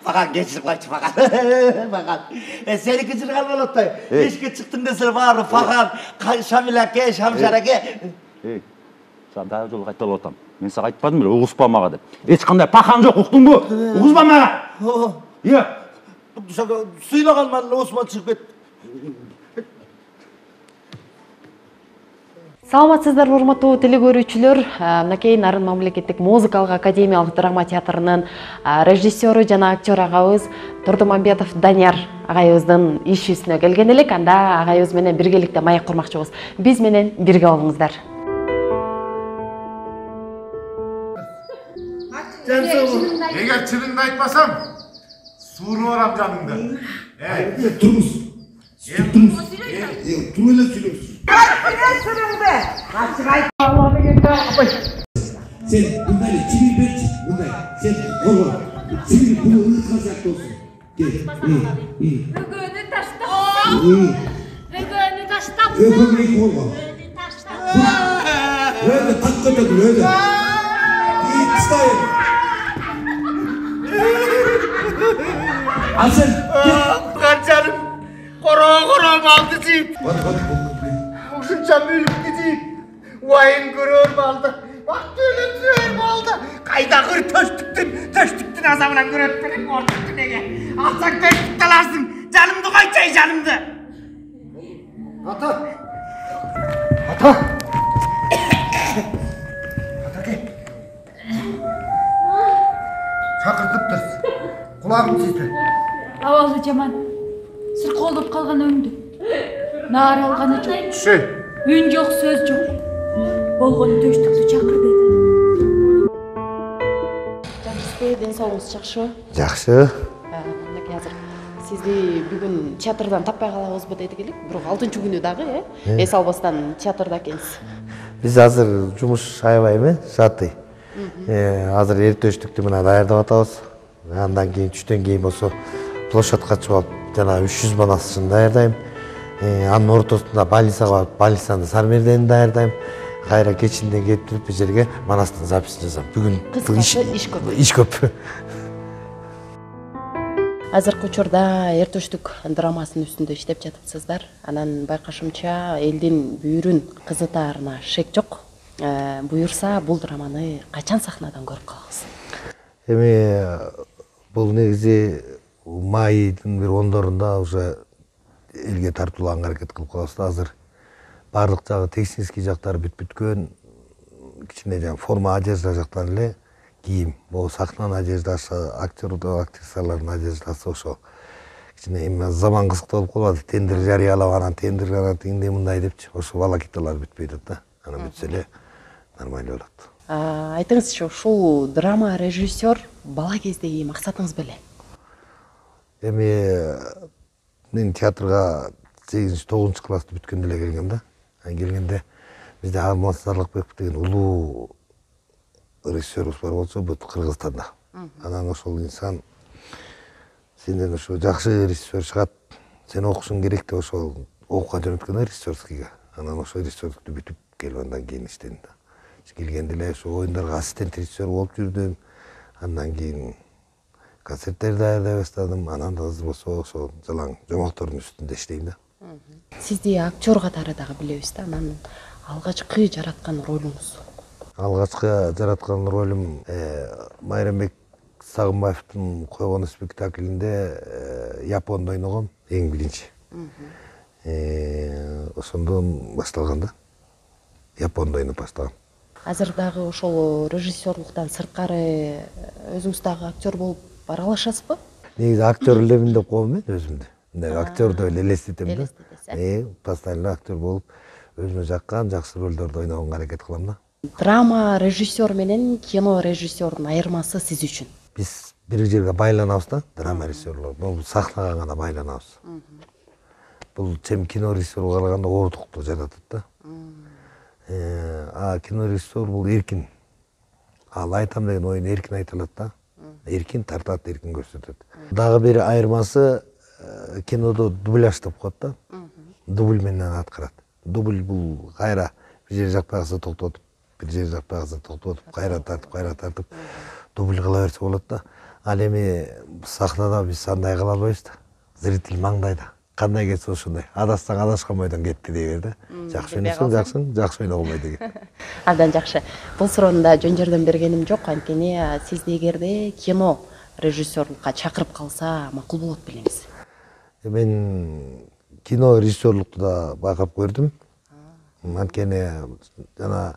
Fakat geçirip kaç fakat. Seninki çırgan bolottay. Eşke çıktın desene var fakat Şamilake, Şamşarake. Sen daha жолы қайталап отырмын. Мен саған айтпадым ба, ұғыспа маған деп. Ешқандай пақан жоқ, ұқтың ба? Ұғыспа маған. Иә. Suyla kalmadı Osman çıkıp. Саламатсыздар, урматтуу телекөрүүчүлөр. Мынакей Нарын мамлекеттик музыкалык академиялык драма театрынын режиссеру жана актер агабыз Турдумамбетов Данияр агайыбыздын иш үстүнө келген элек. Анда агайыбыз менен биргеликте маек курмакчыбыз. Биз менен бирге болуңуздар. Eğer çırığını айтпасам, суырып алам жаныңды. Тұрыңыз. Тұрыңыз. Тұрыңыз сөйлеңіз. Sen bunları çivil berçi, bunlar. Sen korkma. Çivil bunu ıhtıracak olsun. Gel. Ögönü taştapsın. Ögönü taştapsın. Ögönü korkma. Ögönü taştapsın. Öyle takıda dur öyle. İyi kıstayım. Asıl. Kaçarım. Koro baldı deyip. Hadi. Uşunca mülk deyip. Vayın görür baldı. Bak ölütür baldı. Kayda kır töştüktün azamına görüp benim korkuttun ege. Alsak töştükte alarsın. Canımdı kaçay canımdı. Ata gel. Çakırtıp dur. Kulağım sizde. Havalı Cemal. Sırkoldup kalgan öndü. Nar alganı çok. Ün yok, söz yok. Bolgonu töştüktü çakır dedi. Жакшы, ден соолугуңуз жакшыбы? Жақсы. Мынакей азыр сизди бүгүн театрдан таппай калабызбы деди элек. Бирок 6-күнү дагы, эс албастан театрда экенсиз. Biz hazır cumuş aybay şatı. Hazır ertöштүктү мына даярдап атабыз. Андан кийин түштөн кийин болсо площадка чыгып алып жана 300 манасысын даярдайм. Анын ортосунда балисага барып, балисанын сармердени даярдайм. Кайра кечинден келип туруп бул жерге манастын записин жазам. Бүгүн иш көп. Азыркы учурда эртөштүк драмасынын үстүндө иштеп жатыпсыздар. Анан байкашымча элдин бүйүрүн кызытаарына шек жок. Буюрса бул драманы качан сахнадан көрүп калабыз? Эми бул негизи майдын бир 10-дорунда уже элге тартууланганга аракет кылып калабыз. Азыр барлык жагы технический жактары бүткөн. Кичине жана форма одежда жактан эле кийим, бул сахнанын одеждасы, актрисалардын одеждасы ошо. Кичине эми заман кызыкталып калат, тендер жарыялап анан тендер тиңдей мындай депчи, ошо волокиталар бүтпөй атат да. Анан бүтсө эле нормально болот. Айтыңызчы, ушул драма режиссер бала кездеги максатыңыз беле? Эми мен театрга 8-9 класста бүткөндө эле келгем да. Келгенде бизде Алмаз Сарлыкбеков деген улуу режиссерубуз бар болчу, бул Кыргызстанда. Анан ошол инсан сенден ошо жакшы режиссер чыгат, сен окушуң керек деп ошол окууга жөнөткөн режиссерскийге. Анан ошо режиссерлукту бүтүп келип андан кийин иштедим да. Келгенде эле ошо оюндарга ассистент режиссер болуп жүрдүм. Андан кийин концерттерди даярдай баштадым. Анан да азыр болсо ошо жалаң жомоктордун үстүндө иштейм да. Сизди актер катары дагы билебиз да. Анан алгачкы жараткан ролуңуз? Алгачкы жараткан ролум Майрамбек Сагынбаевдин койгон спектаклинде Япондо ойногом, эң биринчи. Ошондон башталган да. Япондо ойноп баштагам. Азыр дагы ошол режиссерлуктан сырткары өзүңүз дагы актер болуп бара алышасызбы? Негизи актер элемин деп коем мен өзүмдү. Мындай актердо эле элестетем да. Постоянно актер болуп өзүмө жаккан жакшы ролдорду ойногонго аракет кылам да. Драма режиссер менен кино режиссердун айырмасы сиз үчүн? Биз бир жерге байланабыз да, драма режиссерлор. Бул сахнага гана байланабыз. Бул чем кино режиссер калганда оордукту жаратат да. Кино режиссер бул эркин. Ал айтам деген оюн эркин айтылат да. Эркин тартат, эркин көрсөтөт. Дагы бир айырмасы кинодо дубляж деп коет да. Дубль менен аткарат. Дубль бул кайра бир жер жакпай калса токтотуп, бир жер жакпай калса токтотуп, кайра тартып дубль кыла берсе болот да. Ал эми сахнада биз андай кыла албайбыз да. Зритель маңдайда. Кандай кетсе ошондой. Адассаң адашкан бойдон кетти дей бер да. Жакшы ойносоң жакшы, жакшы ойногон дейт экен. Абдан жакшы. Бул суроону да жөн жерден бергеним жок. Анткени сизди эгерде кино режиссерлукка чакырып калса макул болот белеңиз. Мен кино режиссерлукту да байкап көрдүм. Анткени жана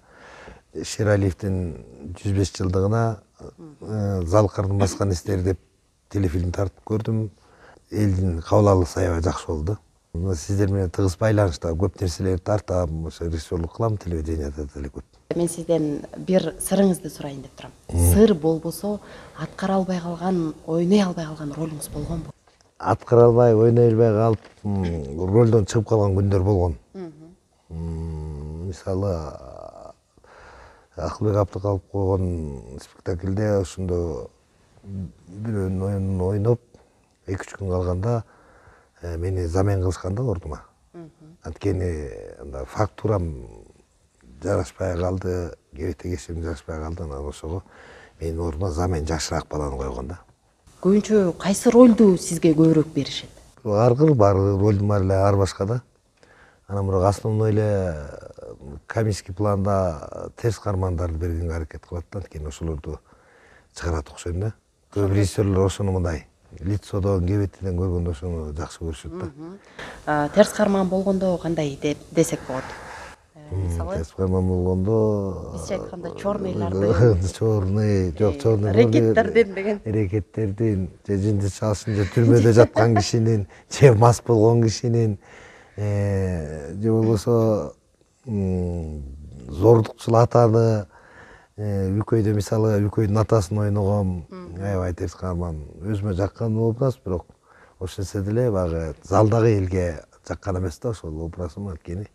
Шералиевдин 105 жылдыгына Залкардын баскан иштери деп телефильм тартып көрдүм. Элдин кабыл алуусу аябай жакшы болду. Сиздер менен тыгыз байланышта көп нерселерди тартам, ошо режиссерлук кылам, телевиденияда деле көп. Мен сизден бир сырыңызды сурайын деп турам. Сыр болбосо аткара албай калган, ойной албай калган ролуңуз болгонбу? Аткара албай, ойной албай калып, ролдон чыгып калган күндөр болгон. Мисалы, Акылбек Абдыкалып койгон спектакльде ошондо бирөөнүн оюнун ойноп, 2-3 күн калганда мени замен кылышкан да ордума. Анткени фактурам жарашпай калды, кебете кешим жарашпай калды, анан ошого менин ордума замен жашыраак баланы койгон да. Көбүнчө кайсы ролду сизге көбүрөөк беришет? Аргыр бар ролдун баары эле ар башка да. Анан бирок основной эле комический планда терс кармандарды бергенге аракет кылат да, анткени ошолорду чыгарат окшойм да. Көп режиссерлор ошону мындай лицодон, кебетиден көргөндө ошону жакшы көрүшөт да. Терс карман болгондо кандай десек болот? Терс карман болгондо бизче айтканда чорныйларды, чорный рекеттердин деген. Рекеттердин, же жынды чалышын, же түрмөдө жаткан кишинин, же мас болгон кишинин, же болбосо зордукчул атаны, Үкөйдө мисалы Үкөйдүн атасын ойногом, аябай терс карман. Өзүмө жаккан образ, бирок ошол нерсе деле баягы залдагы элге жаккан эмес да, ошол образым, анткени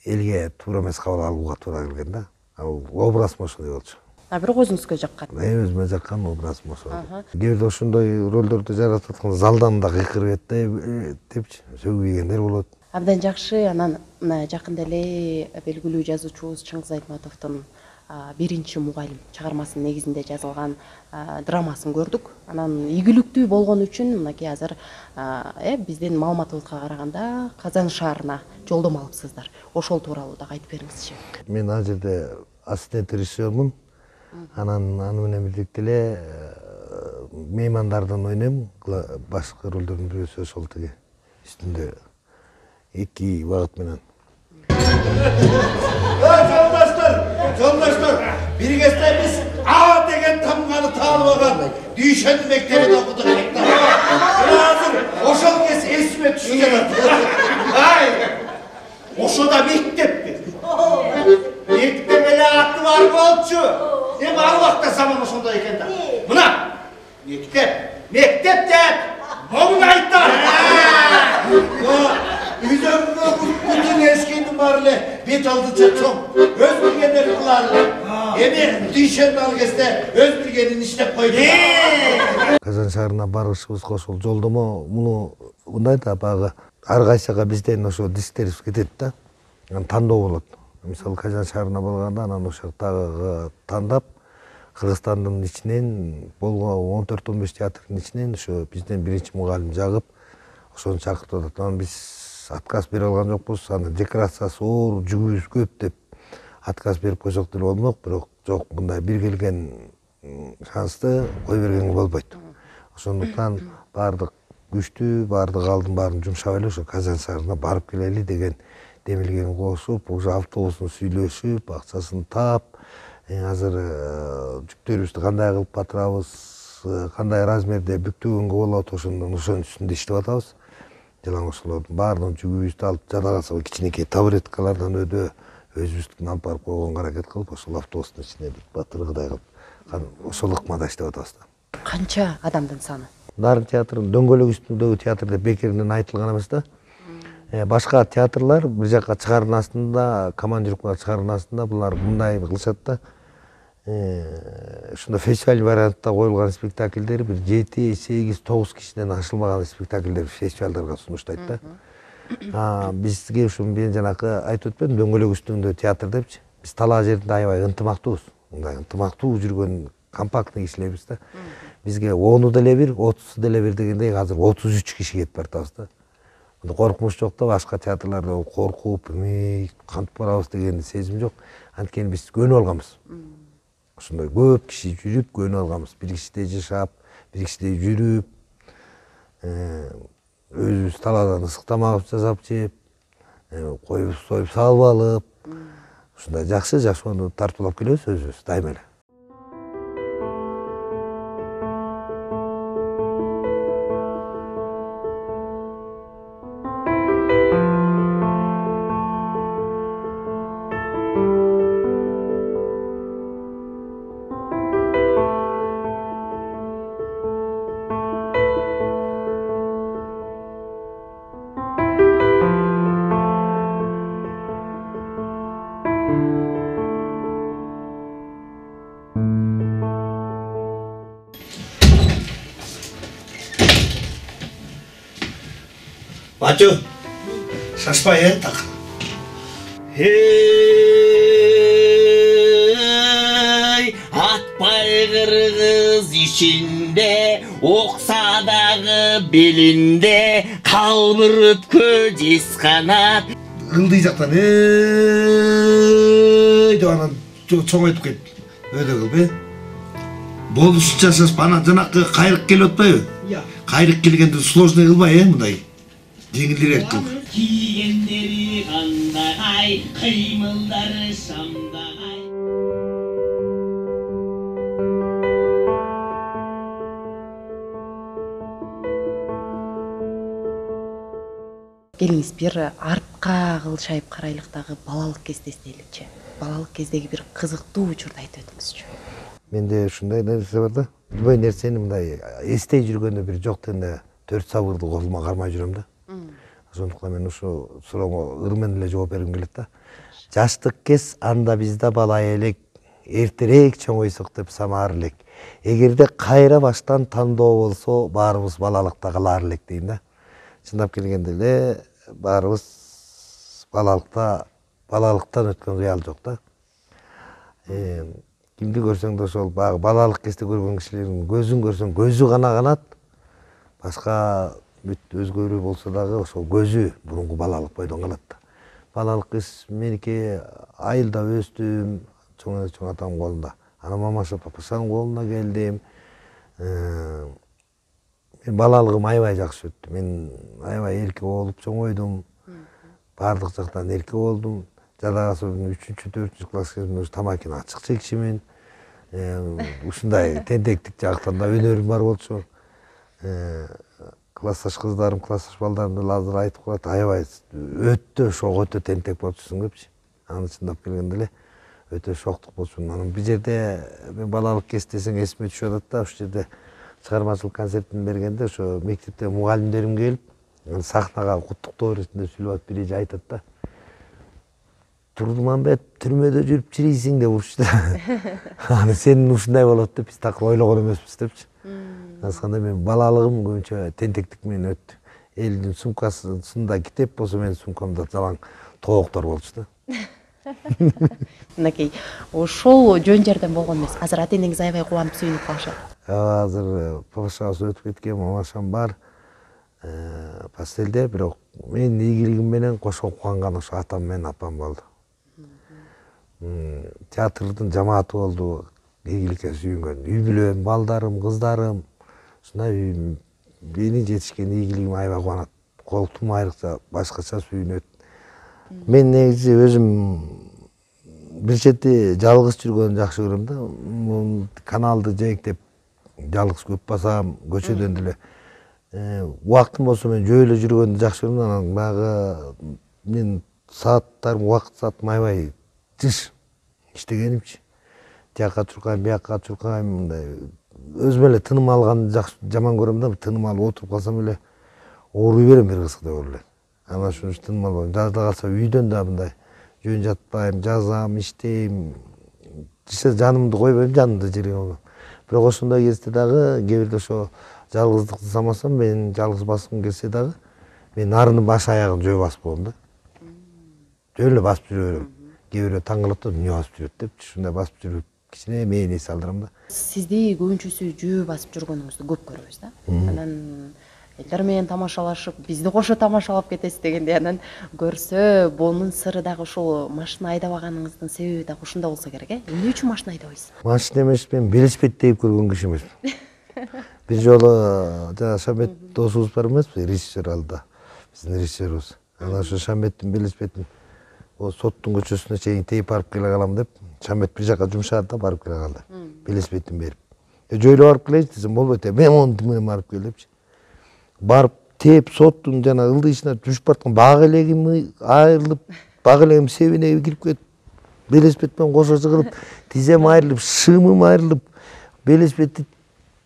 элге туура эмес кабыл алууга туура келген да. Ал образым ошондой болчу. Бирок өзүңүзгө жаккан. Өзүмө жаккан образым ошол. Кээде ошондой ролдорду жаратып атканда залдан да кыйкырып депчи, сөгүбөгөндөр болот. Абдан жакшы. Анан жакында эле белгилүү жазуучубуз Чыңгыз Айтматовдун биринчи мугалим чыгармасынын негизинде жазылган драмасын көрдүк. Анан ийгиликтүү болгон үчүн мынакей азыр биздин маалыматыбызга караганда Казан шаарына жолдомо алыпсыздар. Ошол тууралуу да айтып бериңизчи. Мен ал жерде ассистент режиссермун. Анан аны менен бирдикте эле меймандардын ойнойм. Башкы ролдордун бирөөсү ошол тиги үстүндө 2 багыт менен. Жолдаштар, биргесте биз А деген тамганы таалып алган Дүйшөнүн мектебинде окудук. Азыр ошол кез эсиме түшүп жатат. Ошода мектеппи. Мектеп эле аты бар болчу. Эми ал убакта заман ошондой экен да. Мына мектеп деп могун айтар. Üzerinde bütün eskinin var le, bir aldıca çok, öz bilgenleri kılar le. Emi düşen dalgeste öz bilgenin işlep koydu. Казан шаарына барышыбызга ошол жолдомо муну мындай да баягы ар кайсыга бизден ошо дистерибиз кетет да. Анан тандоо болот. Мисалы Казан шаарына барганда анан ошол жактагы тандап Кыргызстандын ичинен болгон 14-15 театрдын ичинен ошо бизден биринчи мугалим жагып ошону чакыртып атат. Анан биз отказ бере алган жокпуз, аны декорациясы оор, жүгүбүз көп деп отказ берип койсок деле болмок, бирок жок, мындай бир келген шансты кой бергенге болбойт. Ошондуктан баардык күчтү, баардык алдын баарын жумшап эле ошо Казан шаарына барып келели деген демилгени кошуп, уже автобустун сүйлөшүп, акчасын таап, азыр жүктөрүбүздү кандай кылып батырабыз, кандай размерде бүктөгөнгө болот, ошонун үстүндө иштеп атабыз. Жалаң ошолордун баардыгын жүгүбүздү алып жадагасы кичинекей табуреткалардан өдө өзүбүздүн алып барып койгонго аракет кылып, ошол автобустун ичине батыргыдай кылып, ошол ыкмада иштеп атабыз да. Канча адамдын саны? Нарын театрынын дөңгөлөк үстүндөгү театр деп бекеринен айтылган эмес да. Башка театрлар бир жакка чыгаардын астында, командировкага чыгаардын астында булар мындай кылышат да. Ушунда фестиваль вариантта коюлган спектакльдер бир 7, 8, 9 кишиден ашылбаган спектакльдер фестивалдарга сунуштайт да. Бизге ушун мен жанакы айтып өтпөдүм, дөңгөлөк үстүндө театр депчи. Биз талаа жеринде аябай ынтымактуубуз. Мындай ынтымактуу жүргөн компактный иштейбиз да. Бизге 10'u деле бир, 30'у деле бир дегендей азыр 33 киши кетип баратабыз да. Коркунуч жок да, башка театрларда коркуп, кантип барабыз деген сезим жок. Анткени биз көнүп алганбыз. Ошондой көп киши жүрүп көнүп алганбыз. Бир кишиде жашап, бир кишиде жүрүп, өзүбүз талаадан ысык тамак жасап жеп, коюп союп салып алып, ушундай жакшы жашоону тартуулап келебиз өзүбүз дайыма эле. Бачу, шашпай, так. Hey, atpay kırgız içinde, oksa dağı belinde, kalbırıp köcis kanat. Ылдый жактан деп анан чоң айтып кетти. Өйдө кыл бе. Болушунча шашып анан жанакы кайрык келип атпайбы? Кайрык келгенде сложный кылбай, мындай. Жеңилирээк кыл. Кийгендери кандай, кыймылдары шамдай. Келиңиз бир артка кылшайып карайлык дагы балалык кезде эстейликчи. Балалык кездеги бир кызыктуу учурду айтып өтүңүзчү. Менде ушундай нерсе бар да. Любой нерсени мындай эстей жүргөндө бир жок дегенде 4 сабырды колума кармай жүрөм да. Ошондуктан мен ушу суроого ыр менен эле жооп бергим келет да. Жаштык кез анда бизде бала элек, эртерээк чоңойсок деп самаар элек. Эгерде кайра баштан тандоо болсо, баарыбыз балалыкта калаар элек дейм да. Чындап келгенде эле баарыбыз балалыктан өткөн кыял жок да. Кимди көрсөң да ошол баягы балалык кезде көргөн кишилердин көзүн көрсөң көзү гана канат. Башка бүт өзгөрүү болсо дагы ошол көзү мурунку балалык бойдон калат да. Балалык кыз меники айылда өстүм, чоң атамдын колунда. Анан мамаша папашанын колуна келдим. Мен балалыгым аябай жакшы өттү. Мен аябай эрке болуп чоңойдум. Бардык жактан эрке болдум. Жадагасы 3-4 класс кезимде тамакины ачык чекчимин. Ушундай тентектик жактан да өнөрүм бар болчу. Классташ кыздарым, классташ балдарым деле азыр айтып коет, аябай өтө шок, өтө тентек болчусуң депчи. Аны чындап келгенде эле өтө шоктук болчумун. Анан бир жерде мен балалык кез десең эсиме түшүп атат да, ушул жерде чыгармачылык концертин бергенде ошо мектепте мугалимдерим келип, сахнага куттуктоо иретинде сүйлөп атып биринчи айтат да. Турдуманбет түрмөдө жүрүп чирийсиң деп урчу да. Аны сенин ушундай болот деп биз так ойлогон эмеспиз депчи. Асканда мен балалыгым көбүнчө тентектик менен өттү. Элдин сумкасында китеп болсо менин сумкамда жалаң тооктор болчу да. Мынакей, ошол жөн жерден болгон эмес. Азыр ата-энеңиз аябай кубанып сүйүнүп калышат. Азыр папашабыз өтүп кеткен, мамашам бар. Пастелде, бирок менин ийгилигим менен кошо кубанган ошо атам менен апам болду. Театрдын жамааты болду, ийгиликке сүйүнгөн. Үй бүлөм, балдарым, кыздарым. Ушундай мени жетишкен ийгилигим аябай кубанат. Колтум айрыкча башкача сүйүнөт. Мен негизи өзүм бир чети жалгыз жүргөндү жакшы көрөм да. Каналды жээктеп жалгыз көп басам, көчөдөн деле. Убактым болсо мен жөө эле жүргөндү жакшы көрөм. Анан баягы мен сааттарым, убакыт саатым аябай жыш иштегенимчи. Тияка чуркайм, бияка чуркайм, мындай өзүм эле тыным алганды жаман көрөм да. Тыным алып отуруп калсам эле ооруй берем бир кызыкта болуп эле. Анан ошон үчүн тыным албайм. Жазда калса үйдөн да мындай жөн жатпайм, жазам, иштейм. Жанымды койбойм, жанымды жиргем. Бирок ошондой кезде дагы кээ бирде ошо жалгыздыкты самасам, мен жалгыз баскым келсе дагы, мен нарынын баш аягын жөө басып коем да. Жөө эле басып жүрө берем. Кээ бирөө таң калат да, эмне басып жүрөт деп, ушундай басып жүрүп кичине мен эс алдырам да. Сизди көбүнчөсү жөө басып жүргөнүңүздү көп көрөбүз да. Анан элдер менен тамашалашып, бизди кошо тамашалап кетесиз дегенде анан көрсө, бунун сыры дагы ушул машина айдабаганыңыздын себеби дагы ушунда болсо керек, э? Эмне үчүн машина айдабайсыз? Машина эмес, мен велосипед тээп көргөн киши эмесмин. Бир жолу жана Шамбет досубуз бар эмеспи, режиссер алда. Биздин режиссерибиз. Анан ошо Шамбеттин велосипедин соттун көчөсүнө чейин тээп барып келе калам деп, Шамбет бир жака жумшады да барып келе калды. Велосипедин берип. Жөйлөп барып келейинчи десем болбойт. Мен onu менен барып кел депчи. Барып тээп соттун жана ылдыйшына түшүп бараткан бак элегим айрылып, бак элегим себине кирип кетип, велосипед менен кошо жыгылып, тизем айрылып, шымым айрылып, велосипедди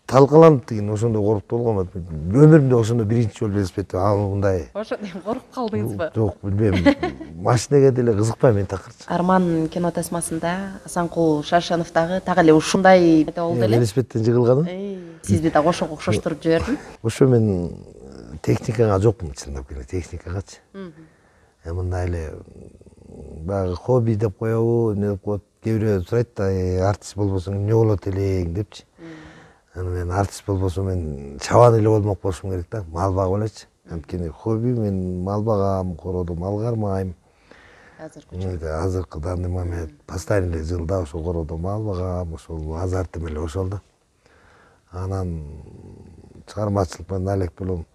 талкаланып деген ошондой коруктуу болгон. Өмүрүмдө ошондой биринчи жолу велосипед мындай. Ошо коруп калдыңызбы? Жок, билбейм. Машинеге деле кызыкпайм мен такырчы. Арман кино тасмасында Асанкул Шаршанов дагы так эле ушундай болду эле. Велосипедтен жыгылганы? Сизди дагы ошого окшоштуруп жибердим. Ошо мен техникага жокмун, чындап келе, техникагачы. Мындай эле баягы хобби деп коебу, эмне деп коет, кээ бирөө сурайт да, артист болбосоң эмне болот элең депчи. Анан мен артист болбосом мен чабан эле болмок болушум керек да, мал багып элечи. Анткени хобби мен мал багам, короодо мал кармайм. Азыркы данный момент постоянно эле жылда ошол короодо мал багам, ошол азартым эле ошол да. Анан чыгармачылык менен алек болом.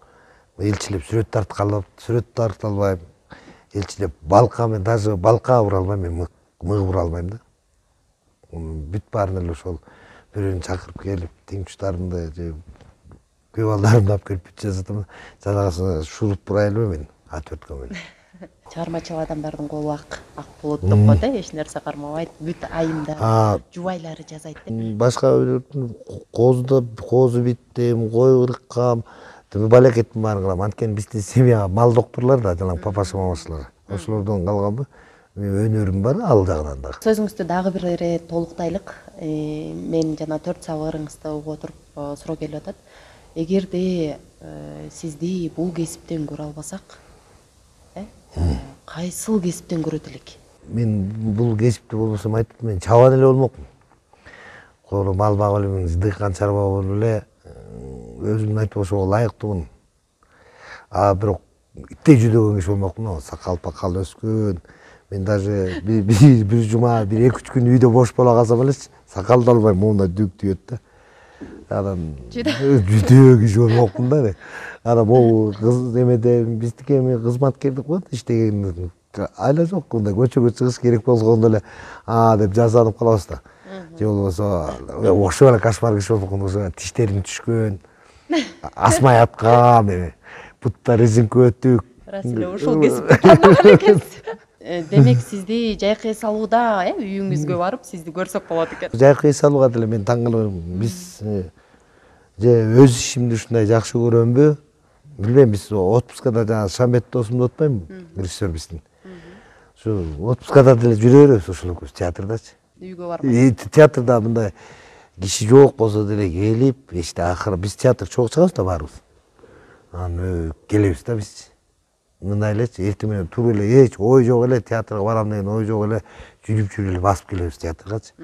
Элчилеп сүрөт тарта албайм. Элчилеп балка, мен даже балка бура албайм, мен мыгы бура албайм да. Бүт баарын эле ошол бирөөнү чакырып келип, теңтуштарымды же көп балдарымды алып келип бүт жасатам. Жанагысын шуруп бурайлыбы мен А4кө менен. Чыгармачыл адамдардын колу ак болот деп коет, эч нерсе кармабайт, бүт айымда жубайлары жазайт деп. Башка коозу биттим, кой ырыккам, балекеттин баарын кылам. Анткени биздин семьяга мал докторлор да, жанагы папаша мамашалар. Ошолордон калганбы? Өнөрүм бар ал жагынан да. Сөзүңүздү дагы бир ирет толуктайлык. Мен жана 4 сабырыңызды угуп отуруп суроо келип атат. Эгерде сизди бул кесиптен көрө албасак, кайсыл кесиптен көрөт элек? Мен бул кесипте болбосом айтып, мен чабан эле болмокмун. Колу мал багып эле, мен дыйкан чарба болуп эле өзүмдүн айтып ошого ылайыктуумун. Бирок иттей жүдөгөн киши болмокмун, сакал пакал өскөн. Мен даже бир жума, бир 2-3 күн үйдө бош бола калсам элечи, сакалды албайм, моунда дүк түйөт да. Анан жүдөө киши болмокмун да. Анан могу кыз эмеде биздики эми кызматкердик коет, иштеген айла жок, мындай көчөгө чыгыш керек болгондо эле деп жазанып калабыз да. Же болбосо ошо эле кошмар киши болмокмун, ошо тиштерим түшкөн, асмай аткан, буттары зиңкөтүк. Рас эле ушул кесипти тандаган экенсиз. Демек сизди жайкы эс алууда, үйүңүзгө барып сизди көрсөк болот экен. Жайкы эс алууга деле мен таң калам. Биз же өз ишимди ушундай жакшы көрөмбү? Билбейм, биз отпускада жана Шамбет досумду отпоймунбу, режиссер биздин. Ушу отпускада деле жүрө беребиз ошол экөөбүз театрдачы. Үйгө барбайсыз. Театрда мындай киши жок болсо деле келип, эште акыры биз театр чогуу чыгабыз да баарыбыз. Анан келебиз да биз. Мындай элечи, эртең менен туруп эле эч ой жок эле, театрга барам деген ой жок эле, жүрүп эле басып келебиз театргачы.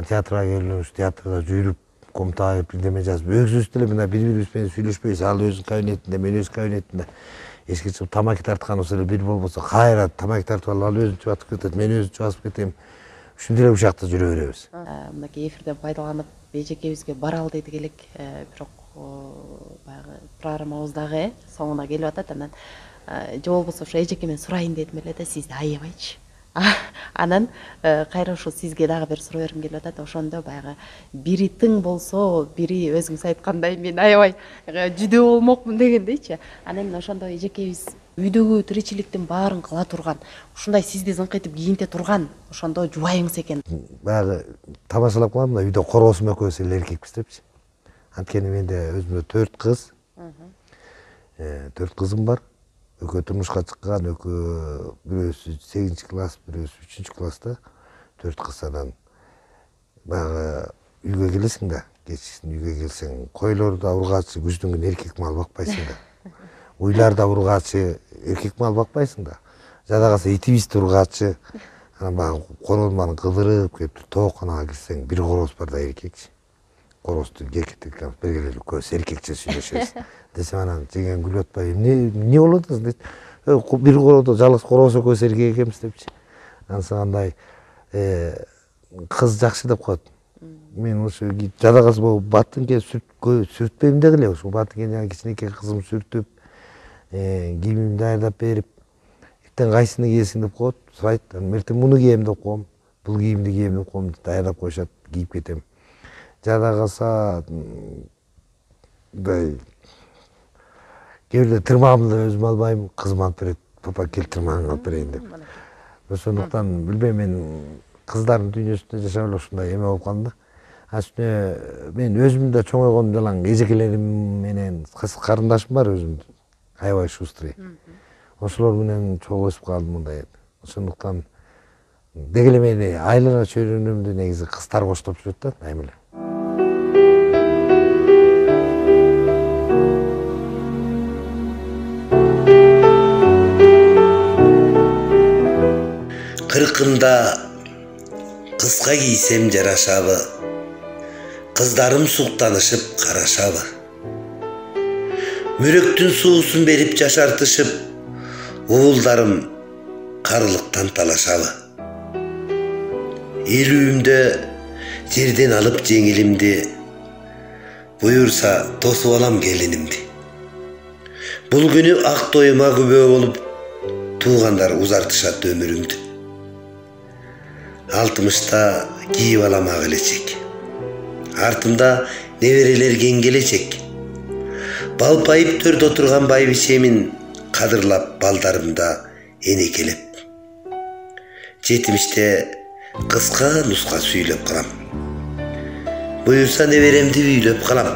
Театрга келебиз, театрда жүрүп, комтайып, бирдеме жазып, өзүбүз деле мына бири-бирибиз менен сүйлөшпөйбүз, ал өзүнүн кабинетинде, мен өз кабинетимде. Эске чыгып тамаки тартканыбыз эле бир болбосо, кайра тамаки тартып алып, ал өзүн чубатып кетет, мен өзүм чубасып кетем. Ушинтип эле ушакта жүрө беребиз. Мынакей эфирден пайдаланып, эжекебизге бара ал дедик элек, бирок баягы программабыздагы соңуна келип атат. Анан же болбосо ошо эжеке мен сурайын дедим эле да, сизди аябайчы. Анан кайра ошо сизге дагы бир суроо бергим келип атат. Ошондо баягы бири тың болсо, бири өзүңүз айткандай мен аябай жүдөө болмокмун дегендейчи. Анан ошондо эжекебиз үйдөгү тиричиликтин баарын кыла турган, ушундай сизди зыңкайтып кийинте турган, ошондо жубайыңыз экен. Баягы тамашалап калам да, үйдө короосум экөөбүз эле эркекпиз депчи. Анткени менде өзүмдө 4 кыз, 4 кызым бар. Экөө турмушка чыккан, экөө бирөөсү 8 класс, бирөөсү 3 класста, 4 кыз. Анан баягы үйгө келесиң да, кечкисин үйгө келсең, койлор да ургачы, күздүн күнү эркек мал бакпайсың да. Уйлар да ургачы, эркек мал бакпайсың да. Жада калса итибизди ургачы. Анан баягы корозманы кыдырып келип тооканага кирсең бир короз бар да эркекчи. Корозду эркектик бергеле көз эркекче сүйлөшөбүз. Десем анан жеген күлүп атпайбы. Эмне болуп атасың дейт. Бир корозду жалгыз короз экөөбүз эркек экенбиз депчи. Анысы андай кыз жакшы деп коет. Мен ошо жадагасы болуп баттынке сүртпейм дегиле. Ошо баттынке жана кичинекей кызым сүртүп, кийимимди даярдап берип, эртең кайсыны кийесиң деп коет. Сурайт. Мен эртең муну кийем деп коем. Бул кийимди кийем деп коем. Даярдап коюшат, кийип кетем. Жада калса мындай кээ бирде тырмагымды өзүм албайм, кызым алып берет. Папа кел тырмагыңды алып берейин деп. Ошондуктан билбейм, мен кыздардын дүйнөсүндө жашап эле ушундай эме болуп калдым да. Үстүнө мен өзүм да чоңойгон жалаң эжекелерим менен карындашым бар өзүмдүн. Аябай шустрый. Ошолор менен чогуу өсүп калдым мындай. Ошондуктан деги эле мени айлана чөйрөнүмдү негизи кыздар коштоп жүрөт да, айым эле. Кыркымда кыска кийсем жарашабы, кыздарым суктанышып карашабы. Мүрөктүн суусун берип жашартышып, уулдарым карылыктан талашабы. Элүүмдө жерден алып жеңилимди, буюрса тосуп алам келинимди. Бул күнү ак тоюма күбө болуп, туугандар узартышат өмүрүмдү. 60-та кийип алам ак элечек. Артымда неберелер кең келечек. Балпайып төрдө отурган байбишемин кадырлап балдарымда энекелеп. 70-те кыска нуска сүйлөп калам. Буюрса неберемди үйлөп калам.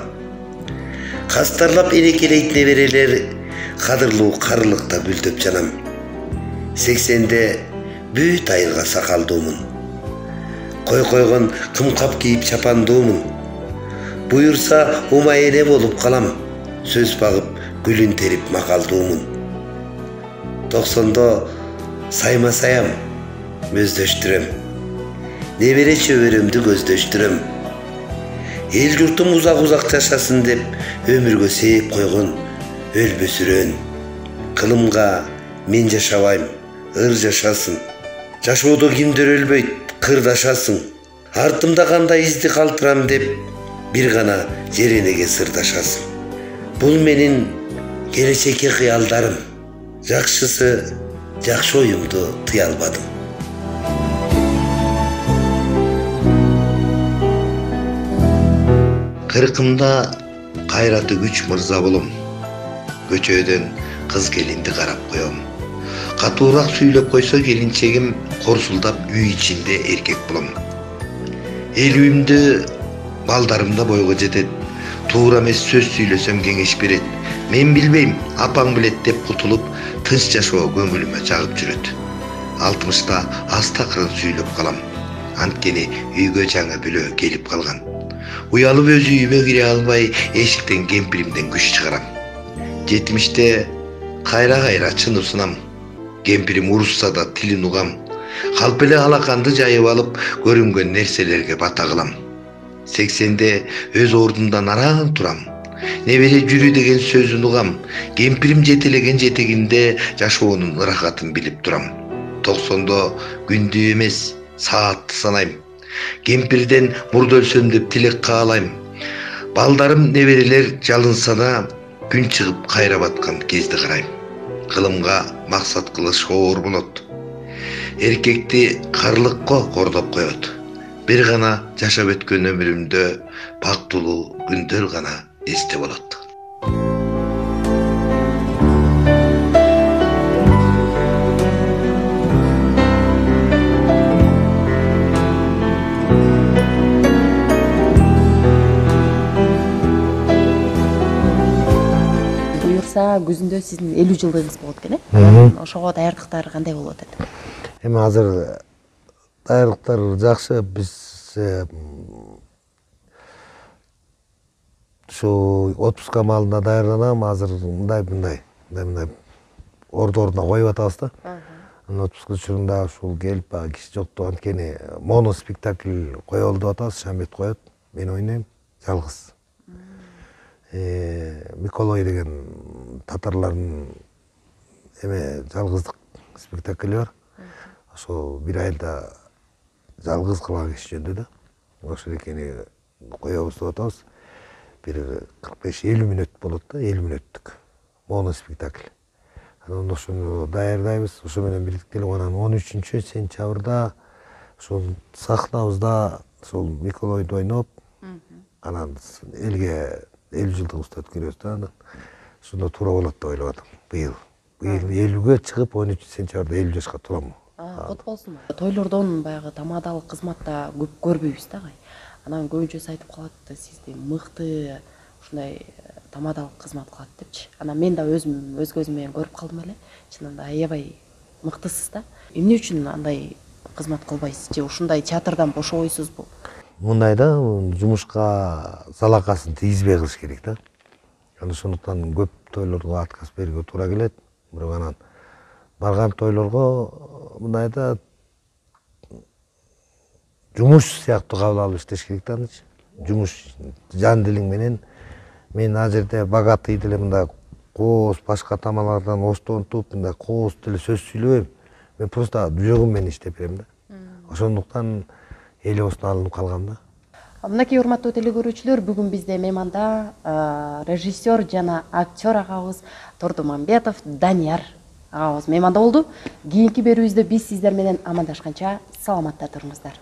Кастарлап энекелейт неберелер, кадырлуу карылыкта гүлдөп жанам. 80-де бүт айылга сакалдуумун. Кой койгон кымкап кийип чапандуумун. Буюрса умай эне болуп калам. Сөз багып гүлүн терип макалдуумун. 90-до сайма саям өздөштүрөм. Небере чөбөрөмдү көздөштүрөм. Эл журтум узак жашасын деп өмүргө сээп койгон өлбөсүрөн. Кылымга мен жашабайм, ыр жашасын. Жашоодо кимдер өлбөйт, кырдашасың. Артымда кандай изди калтырам деп бир гана жеренеге сырдашасың. Бул менин келечекке кыялдарым. Жакшысы жакшы оюмду тыя албадым. Кыркымда кайраты күч мырза болом. Көчөдөн кыз келинди карап коем. Катуураак сүйлөп койсо келинчегим корсулдап үй ичинде эркек болом. Элүүмдө балдарымда бойго жетет. Туура эмес сөз сүйлөсөм кеңеш берет. Мен билбейм, апаң билет деп кутулуп, тынч жашоо көңүлүмө жагып жүрөт. 60-та аста-кырын сүйлөп калам. Анткени үйгө жаңы бүлө келип калган. Уялып өз үйүмө кире албай, эшиктен кемпиримден күч чыгарам. 70-те кайра чын усунам. Кемпирим урушса да тилин угам. Калп эле алаканды жайып алып, көрүнгөн нерселерге бата кылам. 80-де өз ордундан араң турам. Небере жүрү деген сөзүн угам. Кемпирим жетелеген жетегинде жашоонун ырахатын билип турам. 90-до күндү эмес, саатты санайм. Кемпирден мурда өлсөм деп тилек каалайм. Балдарым неберелер жалынса да, күн чыгып кайра баткан кезди карайм. Кылымга максат кылыш оор болот. Эркекти карлыкка кордоп коет. Бир гана жашап өткөн өмүрүмдө бактылуу күндөр гана эсте болот. Буюрса күзүндө сиздин 50 жылдыгыңыз болот экен, э? Ошого даярдыктар кандай болуп атат? Эми азыр даярдыктар жакшы. Биз ушу отпускка маалында даярданам. Азыр мындай ордуна коюп атабыз да. Анын отпуск учурунда ушул келип баягы киши жокту анткени моно спектакль коелу деп атабыз, Шамбет коет, мен ойнойм жалгыз. Миколой деген татарлардын жалгыздык спектакли бар. Ошол бир айда жалгыз кылган киши жөнүндө да. Ошол экени коебуз деп атабыз. Бир 45-50 мүнөт болот да, 50 мүнөттүк моно спектакль. Анан ошону даярдайбыз. Ошо менен бириктелип анан 13 сентябрда ошол сахнабызда ошол Миколойду ойноп, анан элге 50 жылдыгыбызды өткөрөбүз да. Анан ошондо туура болот деп ойлоп атам. Быйыл 50-ге чыгып 13 сентябрда 50 жашка толом. Кот болсун. Тойлордон баягы тамадалык кызматта көп көрбөйбүз да. Анан көбүнчөсү айтып калат да, сизди мыкты ушундай тамадалык кызмат кылат депчи. Анан мен да өзүм өз көзүм менен көрүп калдым эле. Чынында аябай мыктысыз да. Эмне үчүн андай кызмат кылбайсыз же ушундай театрдан бошобойсузбу? Мындай да, жумушка залакасын тийгизбей кылыш керек да. Анан ошондуктан көп тойлорго отказ берүүгө туура келет. Бирок анан барган тойлорго мындай да жумуш сыяктуу кабыл алып иштеш керек да анычы. Жумуш жан дилиң менен. Мен ал жерде богатый деле мындай кооз башка тамалардан остонтуп мындай кооз деле сөз сүйлөбөйм. Мен просто жүрөгүм менен иштеп берем да. Ошондуктан эл осуна алынып калгам да. Мынакей урматтуу телекөрүүчүлөр, бүгүн бизде мейманда режиссер жана актер агабыз Турдумамбетов Данияр агабыз мейманда болду. Кийинки берүүбүздө биз сиздер менен амандашканча саламатта туруңуздар.